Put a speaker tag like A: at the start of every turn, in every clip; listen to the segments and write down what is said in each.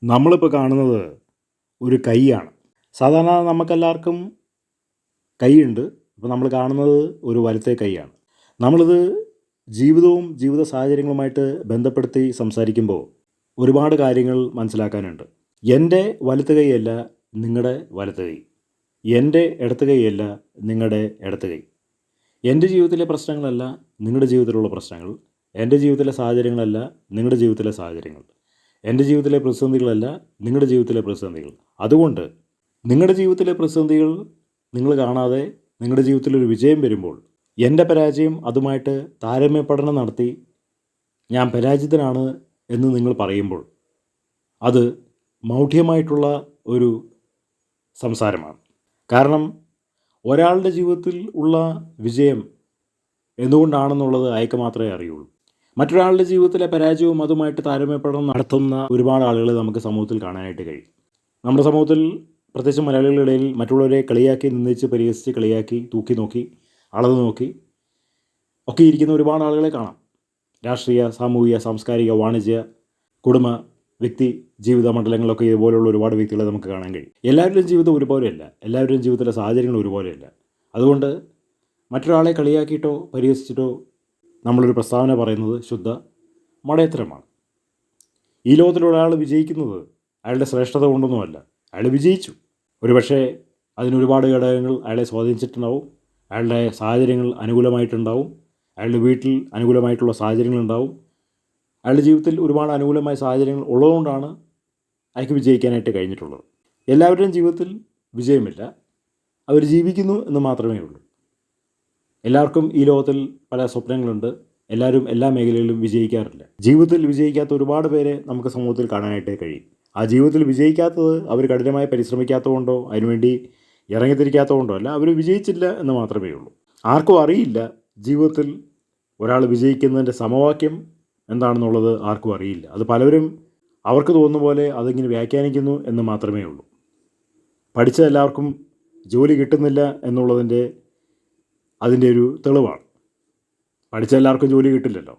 A: നമ്മളിപ്പോൾ കാണുന്നത് ഒരു കൈയാണ്. സാധാരണ നമുക്കെല്ലാവർക്കും കൈയുണ്ട്. ഇപ്പോൾ നമ്മൾ കാണുന്നത് ഒരു വലത്തെ കൈയാണ്. നമ്മളിത് ജീവിതവും ജീവിത സാഹചര്യങ്ങളുമായിട്ട് ബന്ധപ്പെടുത്തി സംസാരിക്കുമ്പോൾ ഒരുപാട് കാര്യങ്ങൾ മനസ്സിലാക്കാനുണ്ട്. എൻ്റെ വലത്ത് കൈയല്ല നിങ്ങളുടെ വലത്ത് കൈ, എൻ്റെ ഇടത്ത് കൈയല്ല നിങ്ങളുടെ ഇടത്ത് കൈ. എൻ്റെ ജീവിതത്തിലെ പ്രശ്നങ്ങളല്ല നിങ്ങളുടെ ജീവിതത്തിലുള്ള പ്രശ്നങ്ങൾ, എൻ്റെ ജീവിതത്തിലെ സാഹചര്യങ്ങളല്ല നിങ്ങളുടെ ജീവിതത്തിലെ സാഹചര്യങ്ങൾ, എൻ്റെ ജീവിതത്തിലെ പ്രതിസന്ധികളല്ല നിങ്ങളുടെ ജീവിതത്തിലെ പ്രതിസന്ധികൾ. അതുകൊണ്ട് നിങ്ങളുടെ ജീവിതത്തിലെ പ്രതിസന്ധികൾ നിങ്ങൾ കാണാതെ നിങ്ങളുടെ ജീവിതത്തിലൊരു വിജയം വരുമ്പോൾ എൻ്റെ പരാജയം അതുമായിട്ട് താരതമ്യ പഠനം നടത്തി ഞാൻ പരാജിതനാണ് എന്ന് നിങ്ങൾ പറയുമ്പോൾ അത് മൗഢ്യമായിട്ടുള്ള ഒരു സംസാരമാണ്. കാരണം ഒരാളുടെ ജീവിതത്തിൽ ഉള്ള വിജയം എന്തുകൊണ്ടാണെന്നുള്ളത് അയാൾക്ക് മാത്രമേ അറിയുള്ളൂ. മറ്റൊരാളുടെ ജീവിതത്തിലെ പരാജയവും അതുമായിട്ട് താരതമ്യപ്പെടണം നടത്തുന്ന ഒരുപാട് ആളുകളെ നമുക്ക് സമൂഹത്തിൽ കാണാനായിട്ട് കഴിയും. നമ്മുടെ സമൂഹത്തിൽ പ്രത്യേകിച്ച് മലയാളികളുടെ ഇടയിൽ മറ്റുള്ളവരെ കളിയാക്കി, നിന്ദിച്ച്, പരിഹസിച്ച്, കളിയാക്കി, തൂക്കി നോക്കി, അളന്ന് നോക്കി ഒക്കെ ഇരിക്കുന്ന ഒരുപാട് ആളുകളെ കാണാം. രാഷ്ട്രീയ, സാമൂഹിക, സാംസ്കാരിക, വാണിജ്യ, കുടുംബ, വ്യക്തി ജീവിത മണ്ഡലങ്ങളിലൊക്കെ ഇതുപോലുള്ള ഒരുപാട് വ്യക്തികളെ നമുക്ക് കാണാൻ കഴിയും. എല്ലാവരുടെയും ജീവിതം ഒരുപോലെയല്ല, എല്ലാവരുടെയും ജീവിതത്തിലെ സാഹചര്യങ്ങൾ ഒരുപോലെയല്ല. അതുകൊണ്ട് മറ്റൊരാളെ കളിയാക്കിയിട്ടോ പരിഹസിച്ചിട്ടോ നമ്മളൊരു പ്രസ്താവന പറയുന്നത് ശുദ്ധ മടയത്തരമാണ്. ഈ ലോകത്തിലുള്ള ഒരാൾ വിജയിക്കുന്നത് അയാളുടെ ശ്രേഷ്ഠത കൊണ്ടൊന്നുമല്ല. അയാൾ വിജയിച്ചു. ഒരു പക്ഷേ അതിനൊരുപാട് ഘടകങ്ങൾ അയാളെ സ്വാധീനിച്ചിട്ടുണ്ടാവും. അയാളുടെ സാഹചര്യങ്ങൾ അനുകൂലമായിട്ടുണ്ടാവും, അയാളുടെ വീട്ടിൽ അനുകൂലമായിട്ടുള്ള സാഹചര്യങ്ങളുണ്ടാവും. അയാളുടെ ജീവിതത്തിൽ ഒരുപാട് അനുകൂലമായ സാഹചര്യങ്ങൾ ഉള്ളതുകൊണ്ടാണ് അയാൾക്ക് വിജയിക്കാനായിട്ട് കഴിഞ്ഞിട്ടുള്ളത്. എല്ലാവരുടെയും ജീവിതത്തിൽ വിജയമില്ല, അവർ ജീവിക്കുന്നു എന്ന് മാത്രമേ ഉള്ളൂ. എല്ലാവർക്കും ഈ ലോകത്തിൽ പല സ്വപ്നങ്ങളുണ്ട്. എല്ലാവരും എല്ലാ മേഖലകളിലും വിജയിക്കാറില്ല. ജീവിതത്തിൽ വിജയിക്കാത്ത ഒരുപാട് പേരെ നമുക്ക് സമൂഹത്തിൽ കാണാനായിട്ട് കഴിയും. ആ ജീവിതത്തിൽ വിജയിക്കാത്തത് അവർ കഠിനമായി പരിശ്രമിക്കാത്തതുകൊണ്ടോ അതിനുവേണ്ടി ഇറങ്ങിത്തിരിക്കാത്തതുകൊണ്ടോ അല്ല, അവർ വിജയിച്ചില്ല എന്ന് മാത്രമേ ഉള്ളൂ. ആർക്കും അറിയില്ല ജീവിതത്തിൽ ഒരാൾ വിജയിക്കുന്നതിൻ്റെ സമവാക്യം എന്താണെന്നുള്ളത് ആർക്കും അറിയില്ല. അത് പലവരും അവർക്ക് തോന്നുന്ന പോലെ അതിങ്ങനെ വ്യാഖ്യാനിക്കുന്നു എന്ന് മാത്രമേ ഉള്ളൂ. പഠിച്ച എല്ലാവർക്കും ജോലി കിട്ടുന്നില്ല എന്നുള്ളതിൻ്റെ അതിൻ്റെ ഒരു തെളിവാണ്. പഠിച്ച എല്ലാവർക്കും ജോലി കിട്ടില്ലല്ലോ.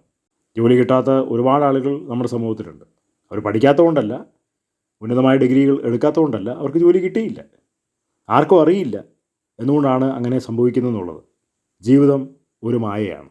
A: ജോലി കിട്ടാത്ത ഒരുപാട് ആളുകൾ നമ്മുടെ സമൂഹത്തിലുണ്ട്. അവർ പഠിക്കാത്തതുകൊണ്ടല്ല, ഉന്നതമായ ഡിഗ്രികൾ എടുക്കാത്തതുകൊണ്ടല്ല, അവർക്ക് ജോലി കിട്ടിയില്ല. ആർക്കും അറിയില്ല എന്തുകൊണ്ടാണ് അങ്ങനെ സംഭവിക്കുന്നതെന്നുള്ളത്. ജീവിതം ഒരു മായയാണ്.